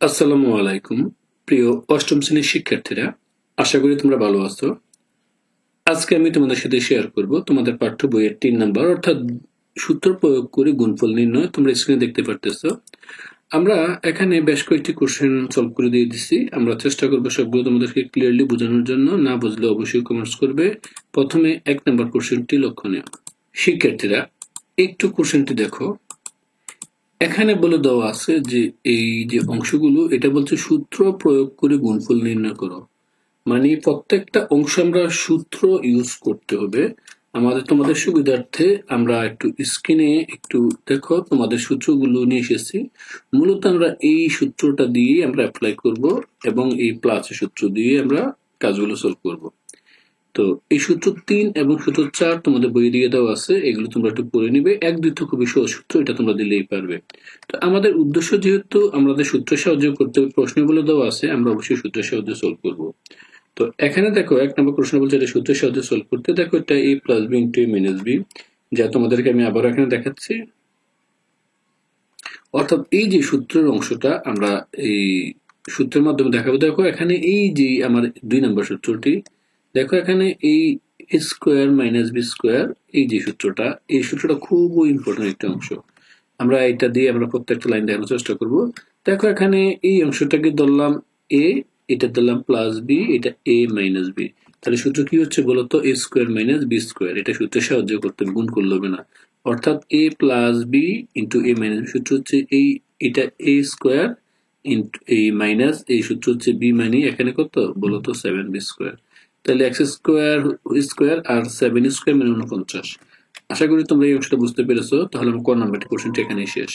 আসসালামু আলাইকুম প্রিয় অষ্টম শ্রেণীর শিক্ষার্থীরা, আশা করি তোমরা ভালো আছো। আজকে আমি তোমাদের সাথে শেয়ার করব তোমাদের পাঠ্য বইয়ের 3 নাম্বার অর্থাৎ সূত্র প্রয়োগ করে গুণফল নির্ণয়। তোমরা স্ক্রিনে দেখতে পারতেছো। আমরা এখানে বেশ কয়েকটি কোশ্চেন সলভ করে দিয়ে দিছি। আমরা চেষ্টা করব সবগুলো তোমাদেরকে ক্লিয়ারলি বোঝানোর জন্য। না বুঝলে অবশ্যই কমেন্টস করবে। প্রথমে 1 নাম্বার কোশ্চেনটি লক্ষণীয়। শিক্ষার্থীরা, একটু কোশ্চেনটি দেখো। এখানে বলে দেওয়া আছে যে এই যে অংশগুলো, এটা বলছে সূত্র প্রয়োগ করে গুণফল নির্ণয় করো। মানে প্রত্যেকটা অংশ আমরা সূত্র ইউজ করতে হবে। তোমাদের সুবিধার্থে আমরা একটু স্ক্রিনে একটু দেখো, তোমাদের সূত্রগুলো নিয়ে এসেছি। মূলত আমরা এই সূত্রটা দিয়ে আমরা অ্যাপ্লাই করব এবং এই প্লাসের সূত্র দিয়ে আমরা কাজগুলো সলভ করব। তো এই সূত্র 3 এবং সূত্র 4 তোমাদের বইয়ে দিয়ে দেওয়া আছে, এগুলো তোমরা একটু পড়ে নিবে। 1, 2 তো খুবই সহজ সূত্র, এটা তোমরা দিলেই পারবে। তো আমাদের উদ্দেশ্য যেহেতু আমাদের সূত্রের সাহায্যে করতে হবে, প্রশ্নগুলো দেওয়া আছে, আমরা অবশ্যই সূত্রের সাহায্যে সলভ করব। তো এখানে দেখো 1 নম্বর প্রশ্ন বলছে এটা সূত্রের সাহায্যে সলভ করতে। দেখো এটা a plus b into a minus b, যা তোমাদেরকে আমি আবার এখানে দেখাচ্ছি। অর্থাৎ এই যে সূত্রের অংশটা আমরা এই সূত্রের মাধ্যমে দেখাবো। দেখো এখানে এই যে আমার 2 নম্বর সূত্রটি, দেখো এখানে এই a square minus b square, এই যে সূত্রটা, এই সূত্রটা খুবই ইম্পর্টেন্ট একটা অংশ। আমরা এটা দিয়ে আমরা প্রত্যেকটা লাইন দেখানোর চেষ্টা করব। দেখো এখানে এই অংশটাকে ধরলাম a, এটা ধরলাম প্লাস b, এটা a মাইনাস b। তাহলে সূত্র কি হচ্ছে বলতো? a square minus b square. এটা সূত্রের সাহায্য করতে গুণ করলে হবে না। অর্থাৎ a plus b into a minus b সূত্র হচ্ছে এটা a square into a minus, এই সূত্র হচ্ছে b মানে এখানে কত বলতো 7b স্কোয়ার। তাহলে x স্কোয়ার স্কোয়ার আর 7 স্কোয়ার মানে 49। আশা করি তোমরা এই অংশটা বুঝতে পেরেছো। তাহলে আমার ক নাম্বারটি কোশ্চেনটি এখানেই শেষ।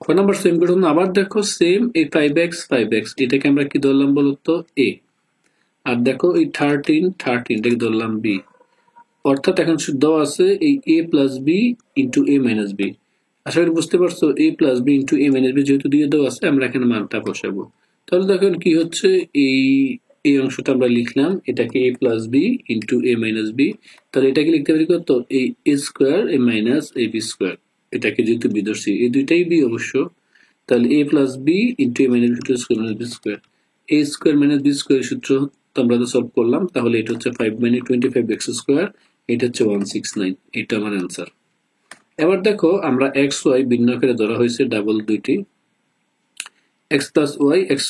ক নাম্বার সেম ঘটনা আবার দেখো, সেম এই 5x এটাকে আমরা কি ধরলাম বলতো? a। আর দেখো এই 13 এটাকে ধরলাম b। অর্থাৎ এখন দেওয়া আছে এই a plus b into a minus b। আশা করি বুঝতে পারছো, a plus b into a minus b যেহেতু দিয়ে দেওয়া আছে, আমরা এখানে মানটা বসাবো। তাহলে দেখেন কি হচ্ছে, এই এই অংশটা আমরা লিখলাম, এটাকে a plus b into a minus b। তাহলে এটাকে লিখতে পারি কত? এই a square a minus a b square. এটাকে যেহেতু b ধরছি, এই দুইটাই b অবশ্য। তাহলে a plus b into a minus b square minus b square. a square minus b square সূত্র তো আমরা তো সলভ করলাম। তাহলে এটা হচ্ছে 5 মানে 25x স্কোয়ার, এটা হচ্ছে 169। এটা আমার অ্যান্সার। এবার দেখো আমরা এক্স ওয়াই ভিন্ন আকারে ধরা হয়েছে ডাবল দুইটি, এক্স প্লাস ওয়াই এক্স,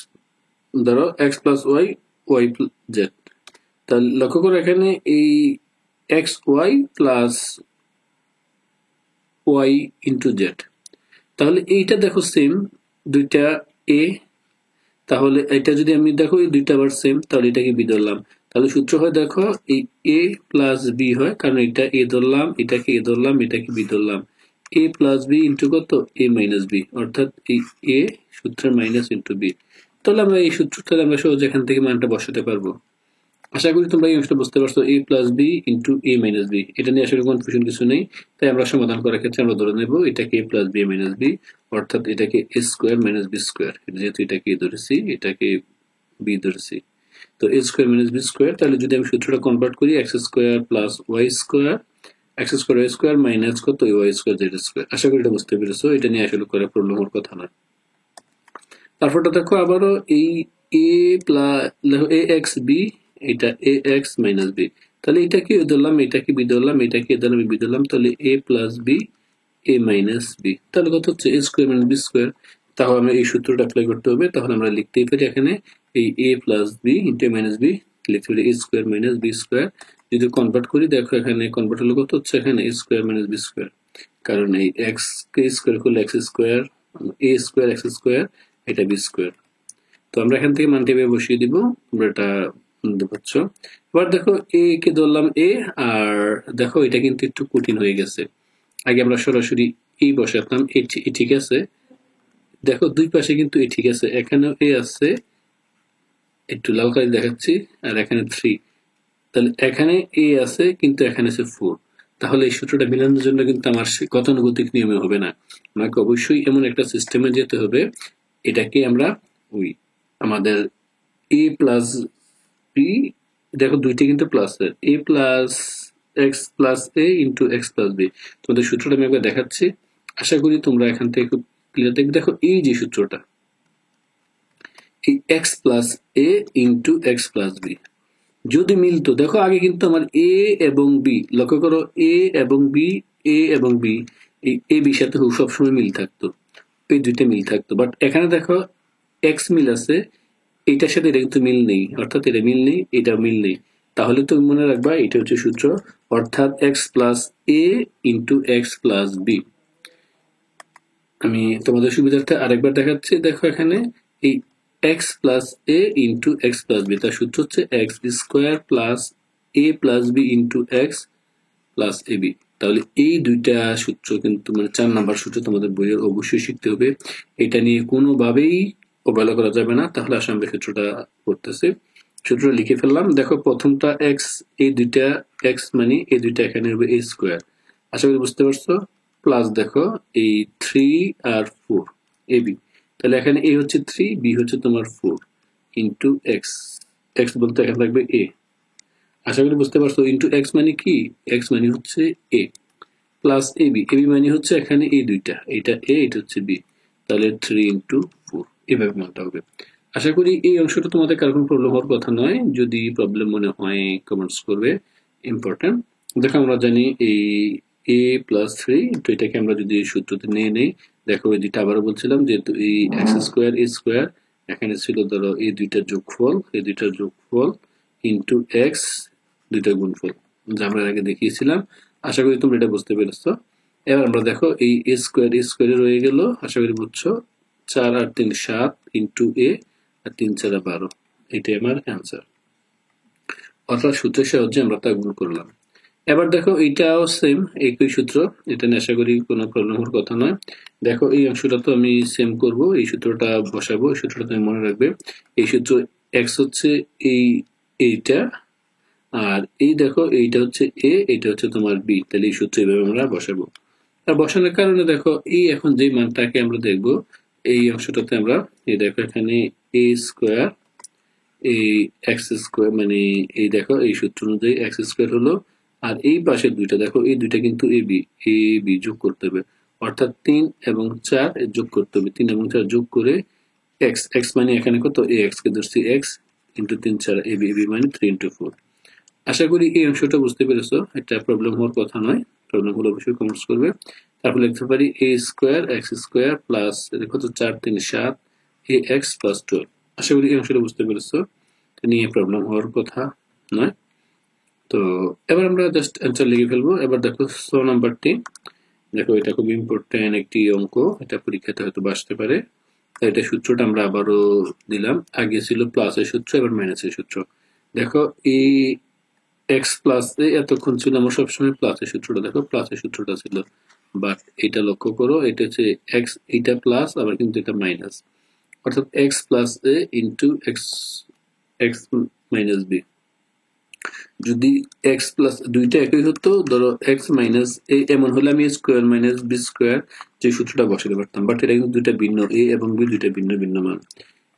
ধরো x plus y y z. তাহলে লক্ষ্য করো এখানে এই x y plus y into z. তাহলে এইটা দেখো সেম, দুইটা এ। তাহলে এটা যদি আমি দেখো এই দুইটা আবার সেম, তাহলে এটাকে বি ধরলাম। তাহলে সূত্র হয় দেখো এই এ প্লাস বি হয়, কারণ এটা এ ধরলাম, এটাকে এ ধরলাম, এটাকে বি ধরলাম। এ প্লাস বি ইন্টু কত? এ মাইনাস বি। অর্থাৎ এই এ সূত্রের মাইনাস ইন্টু বি। তাহলে আমরা এই সূত্রটা আমরা সহজে এখান থেকে মানটা বসাতে পারবো। আশা করি তোমরা এই অংশটা বুঝতে পারছো, a plus B into a minus b. এটা নিয়ে আসলে কনফিউশন কিছু নেই। তাই আমরা সমাধান করার ক্ষেত্রে আমরা ধরে নেব এটাকে a plus B minus B, অর্থাৎ এটাকে a square minus B square. যেহেতু এটাকে a ধরেছি, এটাকে b ধরেছি, তো a square minus B square. তাহলে যদি আমি সূত্রটা কনভার্ট করি, X square plus Y square, X square Y square minus কত? Y square Z square. আশা করি এটা বুঝতে পেরেছো। এটা নিয়ে আসলে করে প্রবলেম হওয়ার কথা না। তারপরটা দেখো আবারও এই a plus a x b, এটা এ এক্স মাইনাস বি। তাহলে এটাকে ধরলাম, এটাকে বি ধরলাম, এটাকে ধরলাম বি ধরলাম। তাহলে এ plus B A minus b. তাহলে কত হচ্ছে? A square minus B square. তাহলে আমরা এই সূত্রটা অ্যাপ্লাই করতে হবে। তাহলে আমরা লিখতেই পারি এখানে এই A plus B into A minus B, লিখতে পারি এ স্কোয়ার মাইনাস বি স্কোয়ার। যদি কনভার্ট করি, দেখো এখানে কনভার্ট হলে কত হচ্ছে? এখানে এ স্কোয়ার মাইনাস বি স্কোয়ার। কারণ এই এক্স কে স্কোয়ার করলে এক্স স্কোয়ার, এ স্কোয়ার এক্স স্কোয়ার, এটা বি স্কোয়ার। তো আমরা এখান থেকে মানটি বসিয়ে দিব, তোমরা এটা বুঝতে পারছো। এবার দেখো এ কে ধরলাম এ, আর দেখো এটা কিন্তু একটু কঠিন হয়ে গেছে। আগে আমরা সরাসরি এই বসাতাম, এ ঠিক আছে। দেখো দুই পাশে কিন্তু এ ঠিক আছে, এখানেও এ আছে, একটু লাল কালি দেখাচ্ছি, আর এখানে 3। তাহলে এখানে এ আছে কিন্তু এখানে আছে 4। তাহলে এই সূত্রটা মিলানোর জন্য কিন্তু আমার গতানুগতিক নিয়মে হবে না। আমাকে অবশ্যই এমন একটা সিস্টেমে যেতে হবে, এটাকে আমরা ওই আমাদের এ প্লাস বি, দেখো দুইটি কিন্তু plus, A plus x plus A into X plus B. তোমাদের সূত্রটা আমি একবার দেখাচ্ছি, আশা করি তোমরা এখান থেকে খুব ক্লিয়ার দেখবে। দেখো এই যে সূত্রটা, এই X plus A into X plus B যদি মিলতো, দেখো আগে কিন্তু আমার এ এবং বি, লক্ষ্য করো এ এবং বি, এ এবং বি, এই এ বির সাথে সবসময় মিল থাকতো, এই দুইটা মিল থাকতো। বাট এখানে দেখো এক্স মিল আছে, এইটার সাথে এটা কিন্তু মিল নেই, অর্থাৎ এটা মিল নেই, এটা মিল নেই। তাহলে তুমি মনে রাখবা এটা হচ্ছে সূত্র, অর্থাৎ X plus A into X plus B. আমি তোমাদের সুবিধার্থে আরেকবার দেখাচ্ছি, দেখো এখানে এই X plus A into X plus B, তার সূত্র হচ্ছে X square plus A plus B into X plus A B. তাহলে এই দুইটা সূত্র কিন্তু মানে 4 নাম্বার সূত্র তোমাদের বইয়ের অবশ্যই শিখতে হবে, এটা নিয়ে কোনোভাবেই অবহেলা করা যাবে না। তাহলে আসলে আমরা সূত্রটা করতেছি, সূত্রটা লিখে ফেললাম। দেখো প্রথমটা এক্স, এই দুইটা এক্স মানে এই দুইটা এখানে হবে এ স্কোয়ার, আশা করি বুঝতে পারছো। প্লাস দেখো এই 3 আর 4 এ বি, তাহলে এখানে এ হচ্ছে 3, বি হচ্ছে তোমার 4 ইন্টু এক্স, এক্স বলতে এখানে থাকবে এ, আশা করি বুঝতে পারছো। ইন্টু এক্স মানে কি, এক্স মানে হচ্ছে এ, plus A B, A B মানে হচ্ছে এখানে এই দুইটা, এটা এ এটা হচ্ছে বি, তাহলে 3 ইন্টু 4 এভাবে মানতে হবে। আশা করি এই অংশটা তোমাদের কারো কোনো প্রবলেম হওয়ার কথা নয়, যদি প্রবলেম মনে হয় কমেন্টস করবে, ইম্পর্টেন্ট। দেখো আমরা জানি এই এ প্লাস 3, তো এটাকে আমরা যদি সূত্রতে নিয়ে নেই, দেখো এই দুইটা আবারও বলছিলাম যেহেতু এই এক্স স্কোয়ার এ স্কোয়ার, এখানে ছিল ধরো এই দুইটার যোগফল, এই দুইটার যোগফল ইন্টু এক্স দুইটা গুণফল, যা আমরা আগে দেখিয়েছিলাম। আশা করি তোমরা এটা বুঝতে পেরেছো। এবার আমরা দেখো এই এ স্কোয়ারে রয়ে গেল, আশা করি বুঝছো। 4 আর 3 7 ইন্টু এ, আর 3 4 12, এটাই আমার অ্যান্সার। অর্থাৎ সূত্রের সাহায্যে আমরা তা গুণ করলাম। এবার দেখো এইটাও সেম একই সূত্র, এটা নিয়ে আশা করি কোনো প্রবলেম হওয়ার কথা নয়। দেখো এই অংশটা তো আমি সেম করব, এই সূত্রটা বসাবো, এই সূত্রটা তুমি মনে রাখবে। এই সূত্র এক্স হচ্ছে এইটা, আর এই দেখো এইটা হচ্ছে এ, এটা হচ্ছে তোমার বি, তাহলে এই সূত্র এইভাবে আমরা বসাবো। আর বসানোর কারণে দেখো এই এখন যে মানটাকে আমরা দেখবো এই অংশটাতে আমরা, এই দেখো এখানে এ স্কোয়ার এই এক্স স্কোয়ার মানে এই দেখো এই সূত্র অনুযায়ী এক্স স্কোয়ার হলো, আর এই পাশের দুইটা দেখো এই দুইটা কিন্তু এ বি যোগ করতে হবে, অর্থাৎ 3 এবং 4 যোগ করতে হবে, 3 এবং 4 যোগ করে এক্স, এক্স মানে এখানে কত এ, এক্স কে ধরছি এক্স ইন্টু 3 4 এ বি মানে 3 ইন্টু 4। আশা করি এই অংশটা বুঝতে পেরেছো, এটা প্রবলেম হওয়ার কথা নয়, প্রবলেম হলে অবশ্যই কমেন্টস করবে। তারপর লিখতে পারি এ স্কোয়ার এক্স স্কোয়ার প্লাস কত 4 3 7 এ এক্স প্লাস 12। আশা করি এই অংশটা বুঝতে পেরেছো, নিয়ে প্রবলেম হওয়ার কথা নয়। তো এবার আমরা জাস্ট অ্যান্সার লিখে ফেলবো। এবার দেখো 6 নাম্বারটি, দেখো এটা খুব ইম্পর্টেন্ট একটি অঙ্ক, এটা পরীক্ষাতে হয়তো আসতে পারে। এটা সূত্রটা আমরা আবারও দিলাম, আগে ছিল প্লাসের সূত্র, এবার মাইনাসের সূত্র। দেখো এই এক্স প্লাস এ এতক্ষণ ছিল আমার সবসময় প্লাসের সূত্রটা, দেখো প্লাসের সূত্রটা ছিল, বাট এটা লক্ষ্য করো এটা হচ্ছে এক্স, এটা প্লাস আবার কিন্তু এটা মাইনাস, অর্থাৎ X plus A into X X minus B. যদি এক্স প্লাস দুইটা একই হতো, ধরো এক্স মাইনাস এ এমন হলে আমি স্কোয়ার মাইনাস বি স্কোয়ার যে সূত্রটা বসাতে পারতাম, বাট এটা কিন্তু দুইটা ভিন্ন, এ এবং বি দুইটা ভিন্ন ভিন্ন মান।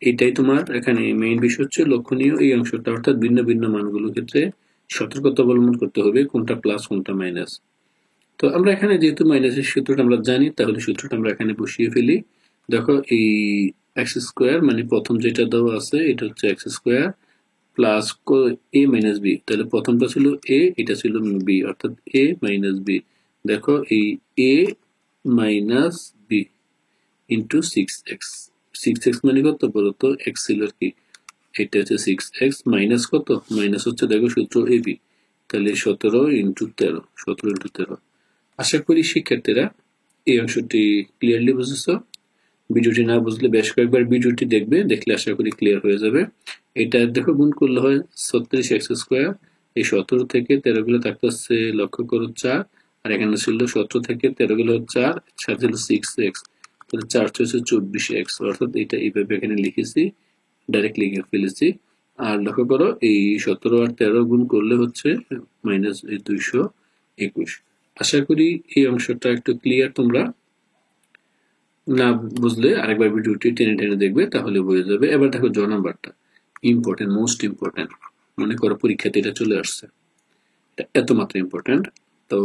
এটাই তোমার এখানে মেইন বিষয় হচ্ছে লক্ষণীয় এই অংশটা, অর্থাৎ ভিন্ন ভিন্ন মানগুলোর ক্ষেত্রে সতর্কতা অবলম্বন করতে হবে কোনটা প্লাস কোনটা মাইনাস। তো আমরা এখানে যেহেতু মাইনাসের সূত্রটা আমরা জানি, তাহলে সূত্রটা আমরা এখানে বসিয়ে ফেলি। দেখো এই এক্স স্কোয়ার মানে প্রথম যেটা দেওয়া আছে এটা হচ্ছে এক্স স্কোয়ার প্লাস এ মাইনাস বি, তাহলে প্রথমটা ছিল এ, এটা ছিল বি, অর্থাৎ এ মাইনাস বি। দেখো এই এ minus B into 6x, 6x মানে কত বলতো, এক্স ছিল আর কি, এটা হচ্ছে 6x মাইনাস কত, মাইনাস হচ্ছে দেখো সূত্র এ বি, তাহলে 17 ইন্টু 13, 17 ইন্টু 13। আশা করি শিক্ষার্থীরা এই অংশটি ক্লিয়ারলি বুঝেছো। ভিডিওটি না বুঝলে বেশ কয়েকবার ভিডিওটি দেখবে, দেখলে আশা করি ক্লিয়ার হয়ে যাবে। এটা দেখো গুণ করলে হয় 36 এক্স স্কোয়ার, এই 17 থেকে 13 গুলো থাকতে হচ্ছে লক্ষ্য করো 4, আর এখানে ছিল 17 থেকে 13 গুলো 4, সাথে ছিল 6x, তাহলে 4 হচ্ছে 24x, অর্থাৎ এটা এইভাবে এখানে লিখেছি, ডাইরেক্ট লিখে ফেলেছি। আর লক্ষ্য করো এই 17 আর 13 গুণ করলে হচ্ছে মাইনাস 221। আশা করি এই অংশটা একটু ক্লিয়ার, তোমরা না বুঝলে আরেকবার ভিডিওটি টেনে টেনে দেখবে, তাহলে বুঝে যাবে। এবার দেখো জ নাম্বারটা ইম্পর্টেন্ট, মোস্ট ইম্পর্টেন্ট, মনে করো পরীক্ষাতে এটা চলে আসছে, এটা এত মাত্র ইম্পর্টেন্ট। তো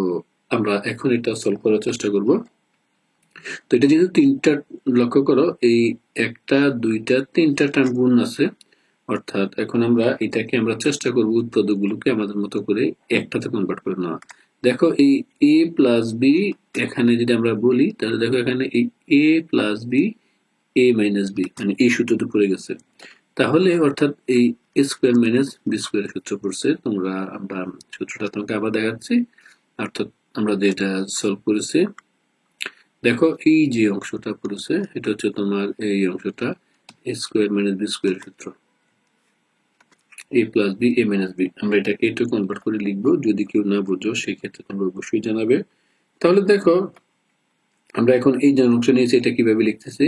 আমরা এখন এটা সলভ করার চেষ্টা করব। তো এটা যেহেতু তিনটা, লক্ষ্য করো এই একটা দুইটা তিনটা টার্ম গুণ আছে, অর্থাৎ এখন আমরা এটাকে আমরা চেষ্টা করব উৎপাদকগুলোকে আমাদের মতো করে একটাতে কনভার্ট করে নেওয়া। দেখো এই a প্লাস বি এখানে যদি আমরা বলি তাহলে দেখো এখানে এই a plus b a minus b মানে এই সূত্রটা পড়ে গেছে। তাহলে অর্থাৎ এই a square minus B square সূত্র পড়ছে। আমরা সূত্রটা তোমাকে আবার দেখাচ্ছি। অর্থাৎ আমরা যেটা সলভ করেছি, দেখো এই যে অংশটা পড়েছে এটা হচ্ছে তোমার এই অংশটা a square minus B square সূত্র, a plus b a minus b. আমরা এটাকে একটু কনভার্ট করে লিখবো, যদি কেউ না বুঝো সেই ক্ষেত্রে তোমরা অবশ্যই জানাবে। তাহলে দেখো আমরা এখন এই যে অংশ নিয়েছি এটা কিভাবে লিখতেছি,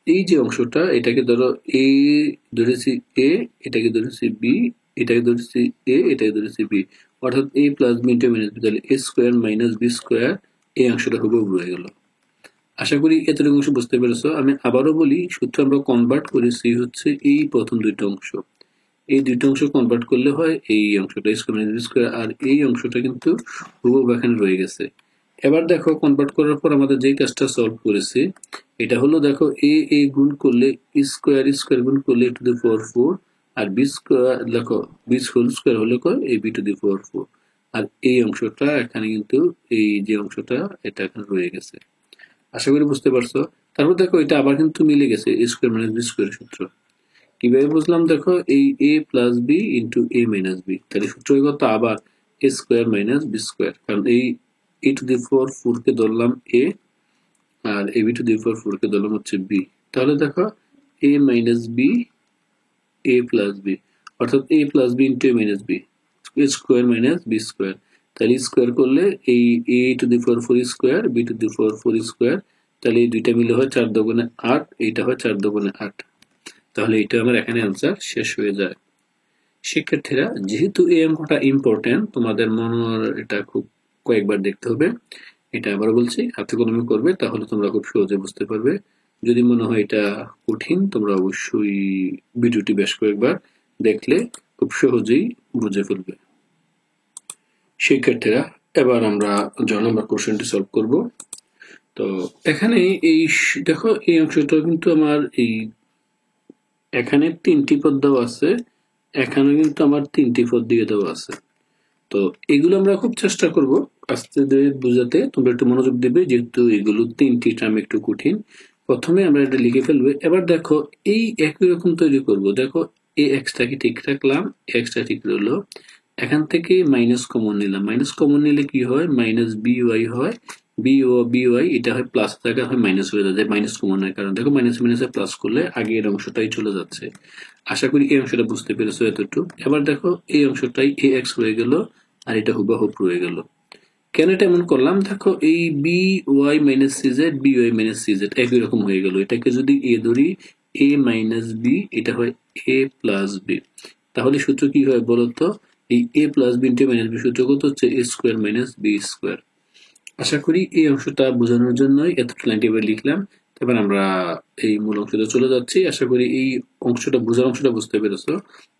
এই যে অংশটা এটাকে ধরো a ধরেছি a, এটাকে ধরেছি b, এটাকে ধরেছি a, এটাকে ধরেছি b, অর্থাৎ a plus B into minus b, তাহলে a square minus B square, এই অংশটা হুবহু হয়ে গেল। আশা করি এতটুকু অংশ বুঝতে পেরেছো। আমি আবারও বলি, সূত্র আমরা কনভার্ট করেছি হচ্ছে এই প্রথম দুইটা অংশ, এই দুইটা অংশ কনভার্ট করলে হয় এই অংশটা স্কোয়ার মাইনাস বি স্কোয়ার, আর এই অংশটা কিন্তু হুবহু এখানে রয়ে গেছে। এবার দেখো কনভার্ট করার পর আমাদের যেই কাজটা সলভ করেছি এটা হলো, দেখো এ গুণ করলে স্কোয়ার স্কোয়ার গুণ করলে টু দি পাওয়ার 4, আর বি স্কোয়ার দেখো বি হোল স্কোয়ার হলে কয় A B two the power 4, আর এই অংশটা এখানে কিন্তু এই যে অংশটা এটা এখানে রয়ে গেছে। আশা করি বুঝতে পারছো। তারপর দেখো এটা আবার কিন্তু মিলে গেছে স্কোয়ার মাইনাস বি স্কোয়ার সূত্র। কিভাবে বুঝলাম, দেখো এই a plus B into a minus b, তাহলে সূত্র কত আবার a square minus B square, কারণ এই a টু দি পাওয়ার 4 কে ধরলাম a, আর a b to the power 4 কে ধরলাম হচ্ছে b। তাহলে দেখো a minus b a plus b, অর্থাৎ a plus b into a minus b square minus b square, তাহলে স্কোয়ার করলে এই a to the power 4 square b to the power 4 square, তাহলে এই দুইটা মিলে হয় 4 দুগুণে 8, এইটা হয় 4 দুগুণে 8। তাহলে এটা আমার এখানে आंसर শেষ হয়ে যায়। শিক্ষার্থীরা, যেহেতু এই অঙ্কটা ইম্পর্টেন্ট, তোমাদের মনে এটা খুব কয়েকবার দেখতে হবে। এটা আবার বলছি, হাতে কলমে করবে, তাহলে তোমরা খুব সহজে বুঝতে পারবে। যদি মনে হয় এটা কঠিন, তোমরা অবশ্যই ভিডিওটি বেশ কয়েকবার দেখলে খুব সহজেই বুঝে ফেলবে। শিক্ষার্থীরা, এবার আমরা জন নাম্বার কোশ্চেনটি সলভ করব। তো এখানে এই দেখো এই অংশটা কিন্তু আমার এই এখানে 3টি পদ দেওয়া আছে, এখানে কিন্তু আমার 3টি পদ দিয়ে দেওয়া আছে। তো এগুলো আমরা খুব চেষ্টা করব আস্তে ধীরে বোঝাতে, তোমরা একটু মনোযোগ দেবে, যেহেতু এগুলো 3টি টার্ম একটু কঠিন। প্রথমে আমরা এটা লিখে ফেলবো। এবার দেখো এই একই রকম তৈরি করব। দেখো এই এক্সটাকে ঠিক রাখলাম, এক্সটা ঠিক রইলো। এখান থেকে মাইনাস কমন নিলাম, মাইনাস কমন নিলে কি হয়, মাইনাস বি ওয়াই হয়, বি ওয়াই এটা হয় প্লাস থাকা হয় মাইনাস হয়ে যায়, মাইনাস কমন হয়, কারণ দেখো মাইনাস মাইনাসে প্লাস করলে আগের অংশটাই চলে যাচ্ছে। আশা করি এই অংশটা বুঝতে পেরেছো এতটুকু। এবার দেখো এই অংশটাই এ এক্স হয়ে গেল, আর এটা হুবহুব রয়ে গেল। কেন এটা এমন করলাম, দেখো এই B Y minus C Z B Y minus C Z একই রকম হয়ে গেল। এটাকে যদি এ ধরি, এ মাইনাস বি, এটা হয় এ প্লাস বি। তাহলে সূত্র কি হয় বলতো, এই A plus B into minus B সূত্র কত হচ্ছে A square minus B square. আশা করি এই অংশটা বোঝানোর জন্যই এতটা লাইনটি এবার লিখলাম। এবার আমরা এই মূল অংশটা চলে যাচ্ছি। আশা করি এই অংশটা বোঝার অংশটা বুঝতে পেরেছো।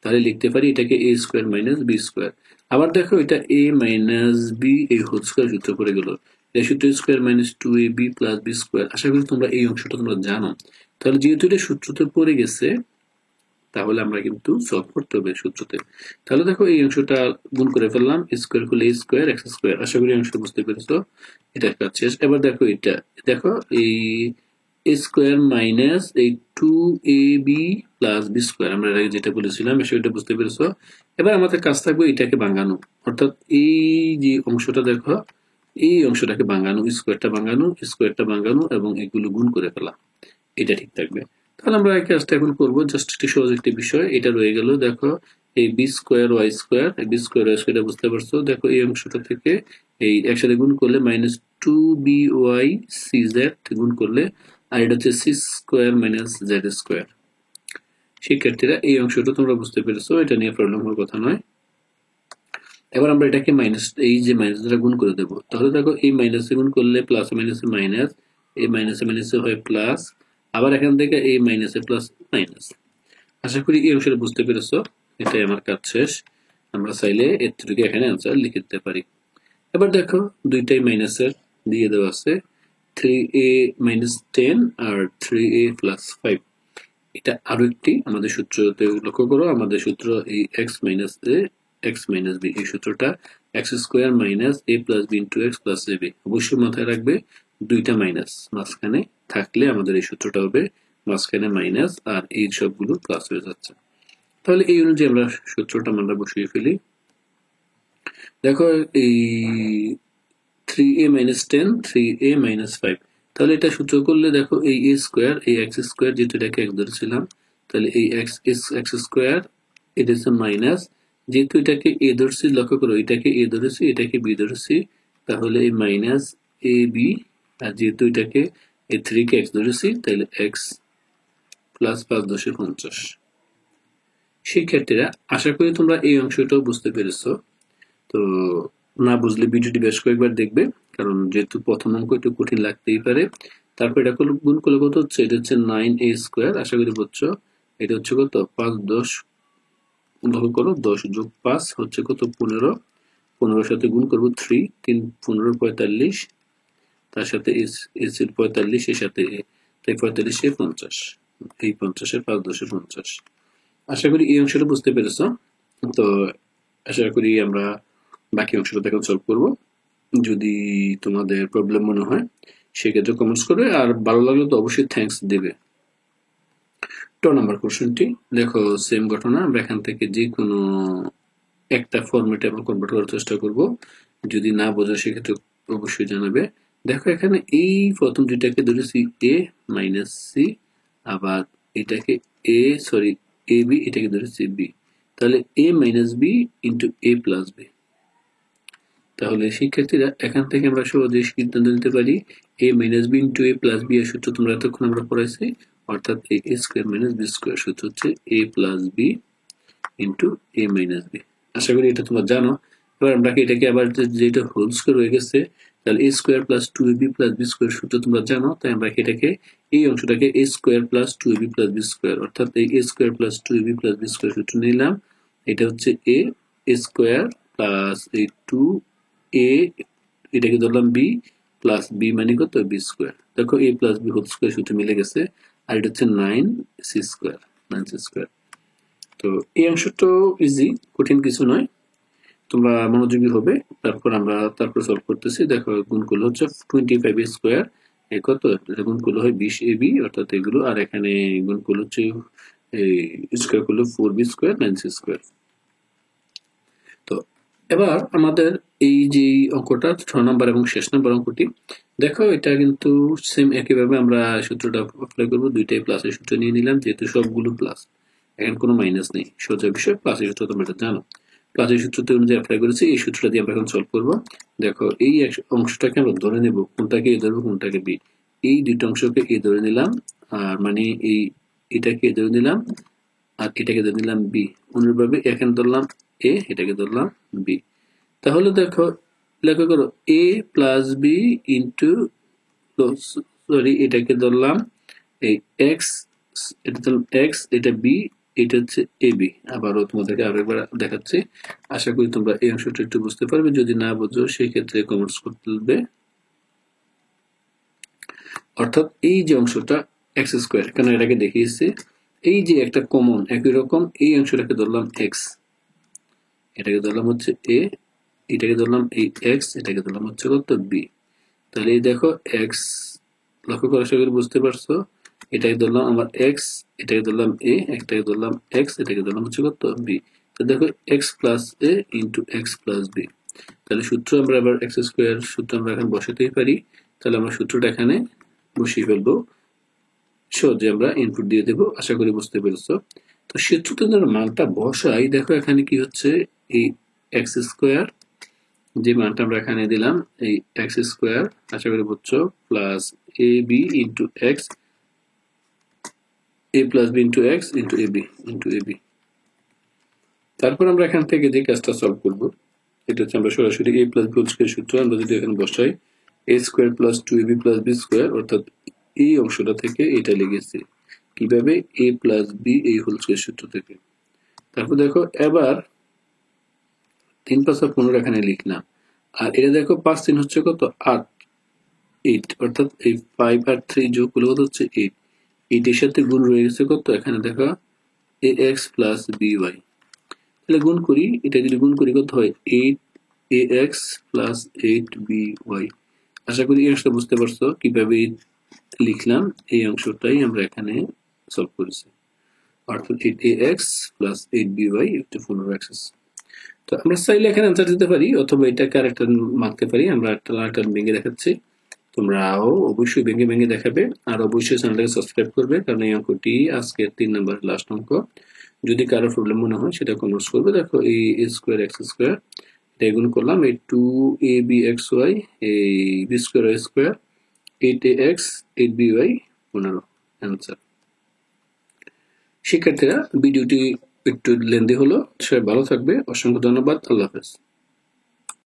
তাহলে লিখতে পারি এটাকে A square minus B square. আবার দেখো এটা এ মাইনাস বি এই হোল স্কোয়ার সূত্র পড়ে গেল, এই সূত্র square minus 2ab plus B square. আশা করি তোমরা এই অংশটা তোমরা জানো। তাহলে যেহেতু এটা সূত্রতে পড়ে গেছে, তাহলে আমরা কিন্তু সলভ করতে হবে সূত্রতে। তাহলে দেখো এই অংশটা গুণ করে ফেললাম, স্কোয়ার করলে a স্কোয়ার এক্স স্কোয়ার। আশা করি অংশটা বুঝতে পেরেছো। এটা কাজ শেষ। এবার দেখো এটা, দেখো এই a স্কোয়ার মাইনাস এই 2ab প্লাস বি স্কোয়ার, আমরা এর আগে যেটা বলেছিলাম সেটা বুঝতে পেরেছো। এবার আমাদের কাজ থাকবে এটাকে ভাঙানো, অর্থাৎ এই যে অংশটা দেখো এই অংশটাকে ভাঙানো, স্কোয়ারটা ভাঙানো এবং এগুলো গুণ করে ফেলা, এটা ঠিক থাকবে। তাহলে আমরা এই কাজটা এখন করবো, জাস্ট একটি সহজ একটি বিষয়। এটা রয়ে গেল, দেখো এই b square Y square, b square Y square বুঝতে পারছো। দেখো এই অংশটা থেকে এই একসাথে গুণ করলে মাইনাস 2by cz গুণ করলে, আর এটা হচ্ছে c square minus z square. শিক্ষার্থীরা, এই অংশটা তোমরা বুঝতে পেরেছো, এটা নিয়ে প্রবলেম হওয়ার কথা নয়। এবার আমরা এটাকে মাইনাস, এই যে মাইনাস দ্বারা গুণ করে দেবো। তাহলে দেখো এই মাইনাসে গুণ করলে প্লাস মাইনাসে মাইনাস, এই মাইনাসে মাইনাসে হয় প্লাস, আবার এখান থেকে এই মাইনাসে প্লাস মাইনাস। আশা করি এই অংশটা বুঝতে পেরেছো। এটাই আমার কাজ শেষ। আমরা চাইলে এতটুকু এখানে অ্যান্সার লিখে দিতে পারি। এবার দেখো দুইটাই মাইনাসের দিয়ে দেওয়া আছে, 3a minus 10 আর 3a plus 5 এটা আরো একটি আমাদের সূত্রতে লক্ষ্য করো আমাদের সূত্র এই x minus a x minus b এই সূত্রটা x square minus a plus b into x plus ab অবশ্যই মাথায় রাখবে দুইটা মাইনাস মাঝখানে থাকলে আমাদের এই সূত্রটা হবে মাঝখানে মাইনাস আর এই সবগুলো প্লাস হয়ে যাচ্ছে তাহলে এই অনুযায়ী আমরা সূত্রটা আমরা বসিয়ে ফেলি দেখো এই 3a minus 10 3a minus 5 তাহলে এটা সূত্র করলে দেখো এই a স্কয়ার এই x স্কয়ার যেটা এটাকে x ধরেছিলাম তাহলে এই x স্কয়ার এটা হচ্ছে মাইনাস যেহেতু এটাকে a ধরছি লক্ষ্য করো এটাকে a ধরেছি এটাকে b ধরেছি তাহলে এই মাইনাস ab আর যেহেতু এটাকে এই 3 কে x ধরেছি তাহলে x প্লাস 5 10 50 শিক্ষার্থীরা আশা করি তোমরা এই অংশটাও বুঝতে পেরেছো তো না বুঝলে ভিডিওটি বেশ কয়েকবার দেখবে কারণ যেহেতু প্রথম অঙ্ক একটু কঠিন লাগতেই পারে তারপর এটা গুণ করলে কত হচ্ছে এটা হচ্ছে 9a স্কয়ার আশা করি বুঝছো এটা হচ্ছে কত 5 10 লক্ষ্য করো 10 যোগ 5 হচ্ছে কত 15 15 সাথে গুণ করব 3 3 15 45 তার সাথে এস এর 45 এর সাথে তাই 45 এ 50 এই 50 এর 5 10 50 আশা করি এই অংশটা বুঝতে পেরেছো তো আশা করি আমরা বাকি অংশটা এখন সলভ করব যদি তোমাদের প্রবলেম মনে হয় সেক্ষেত্রে কমেন্টস করবে আর ভালো লাগলে তো অবশ্যই থ্যাঙ্কস দেবে 2 নাম্বার কোশ্চেনটি দেখো সেম ঘটনা আমরা এখান থেকে যে কোনো একটা ফরম্যাটে আমরা কনভার্ট করার চেষ্টা করব যদি না বোঝো সেক্ষেত্রে অবশ্যই জানাবে দেখো এখানে এই প্রথম দুইটাকে ধরেছি a মাইনাস c আবার এটাকে a সরি ab এটাকে ধরেছি b তাহলে a minus b into a plus b তাহলে শিক্ষার্থীরা এখান থেকে আমরা সহজেই সিদ্ধান্ত নিতে পারি a minus b into a plus b এর সূত্র তোমরা এতক্ষণ আমরা পড়াইছি অর্থাৎ a square minus b square সূত্র হচ্ছে a plus b into a minus b আশা করি এটা তোমরা জানো এবার আমরা এটাকে আবার যেটা হোল স্কয়ার হয়ে গেছে তাহলে a square plus 2ab plus b square সূত্র তোমরা জানো তাই আমরা এটাকে এই অংশটাকে a square plus 2ab plus b square অর্থাৎ এই a square plus 2ab plus b square সূত্র নিলাম এটা হচ্ছে a স্কয়ার প্লাস এই 2a এটাকে ধরলাম b প্লাস b মানে কত b স্কয়ার দেখো a plus b whole square সূত্র মিলে গেছে আর এটা হচ্ছে 9c স্কয়ার 9c স্কয়ার তো এই অংশটা ইজি কঠিন কিছু নয় তোমরা মনোযোগী হবে তারপর সলভ করতেছি দেখো গুণ করলে হচ্ছে 25 স্কয়ার এই কত এটা গুণ করলে হয় 20ab অর্থাৎ এগুলো আর এখানে গুণ করলে হচ্ছে এই স্কয়ার করলে 4b স্কয়ার 9c স্কয়ার তো এবার আমাদের এই যে অঙ্কটা 6 নাম্বার এবং শেষ নাম্বার অঙ্কটি দেখো এটা কিন্তু সেম একইভাবে আমরা সূত্রটা অ্যাপ্লাই করব দুইটাই প্লাসের সূত্র নিয়ে নিলাম যেহেতু সবগুলো প্লাস এখানে কোনো মাইনাস নেই সোজা বিষয় প্লাসের সূত্র তোমরা এটা জানো প্লাসের সূত্রতে অনুযায়ী অ্যাপ্লাই করেছি এই সূত্রটা দিয়ে আমরা এখন সলভ করব দেখো এই অংশটাকে আমরা ধরে নেব কোনটাকে এ ধরবো কোনটাকে বি এই দুটো অংশকে এ ধরে নিলাম আর মানে এটাকে এ ধরে নিলাম আর এটাকে ধরে নিলাম বি অনুরূপভাবে এখানে ধরলাম এ এটাকে ধরলাম বি তাহলে দেখো লেখা করো a plus B into sorry এটাকে ধরলাম এই x এটা ধরলাম x এটা b এটা হচ্ছে ab আবারও তোমাদেরকে আরেকবার দেখাচ্ছি আশা করি তোমরা এই অংশটা একটু বুঝতে পারবে যদি না বুঝো সেই ক্ষেত্রে কমেন্টস করতে হবে অর্থাৎ এই যে অংশটা x স্কয়ার কেন এটাকে দেখিয়েছি এই যে একটা কমন একই রকম এই অংশটাকে ধরলাম x এটাকে ধরলাম হচ্ছে a এটাকে ধরলাম এই x এটাকে ধরলাম হচ্ছে কত b তাহলে এই দেখো x লক্ষ্য করে আশা করি বুঝতে পারছো এটাকে ধরলাম আমার x এটাকে ধরলাম a এটাকে ধরলাম x এটাকে ধরলাম হচ্ছে কত b তো দেখো x plus a into x plus b তাহলে সূত্র আমরা আবার x স্কয়ার সূত্র আমরা এখন বসাতেই পারি তাহলে আমরা সূত্রটা এখানে বসিয়ে ফেলবো সহজে আমরা ইনপুট দিয়ে দেব আশা করি বুঝতে পেরেছো তো সূত্রতে আমরা মানটা বসাই দেখো এখানে কি হচ্ছে এই x স্কয়ার যে মানটা আমরা এখানে দিলাম এই x স্কয়ার আশা করি বুঝছো plus ab into x a plus b into x into ab তারপর আমরা এখান থেকে যে কাজটা সলভ করব এটা হচ্ছে আমরা সরাসরি a plus b whole square সূত্র আমরা যদি এখানে বসাই a square plus 2ab plus b square অর্থাৎ এই অংশটা থেকে এটা লিখেছি কিভাবে a প্লাস b এই হোল স্কয়ার সূত্র থেকে তারপর দেখো এবার 3 5 15 এখানে লিখলাম আর এটা দেখো 5 3 হচ্ছে কত 8 8 অর্থাৎ এই 5 আর 3 যোগ করলে কত হচ্ছে 8 এর সাথে গুণ রয়ে গেছে কত এখানে দেখো ax plus by তাহলে গুণ করি এটা যদি গুণ করি কত হয় 8ax plus 8by আশা করি এই অংশটা বুঝতে পারছো কিভাবে লিখলাম এই অংশটাই আমরা এখানে সলভ করেছি অর্থাৎ 8ax plus 8by একটু পূর্ণ এক্সেস তো আমরা চাইলে এখানে অ্যান্সার দিতে পারি অথবা এটাকে আরেকটা মানতে পারি আমরা একটা ভেঙে দেখাচ্ছি তোমরাও অবশ্যই ভেঙে ভেঙে দেখাবে আর অবশ্যই চ্যানেলটাকে সাবস্ক্রাইব করবে কারণ এই অঙ্কটি আজকে 3 নম্বর লাস্ট অঙ্ক যদি কারো প্রবলেম মনে হয় সেটা কমেন্টস করবে দেখো এই a স্কয়ার x স্কয়ার এটা গুণ করলাম এই 2abxy এই b square y square 8ax 8by 15 answer শিক্ষার্থীরা ভিডিওটি একটু লেন্দি হলো সবাই ভালো থাকবে অসংখ্য ধন্যবাদ আল্লাহ হাফেজ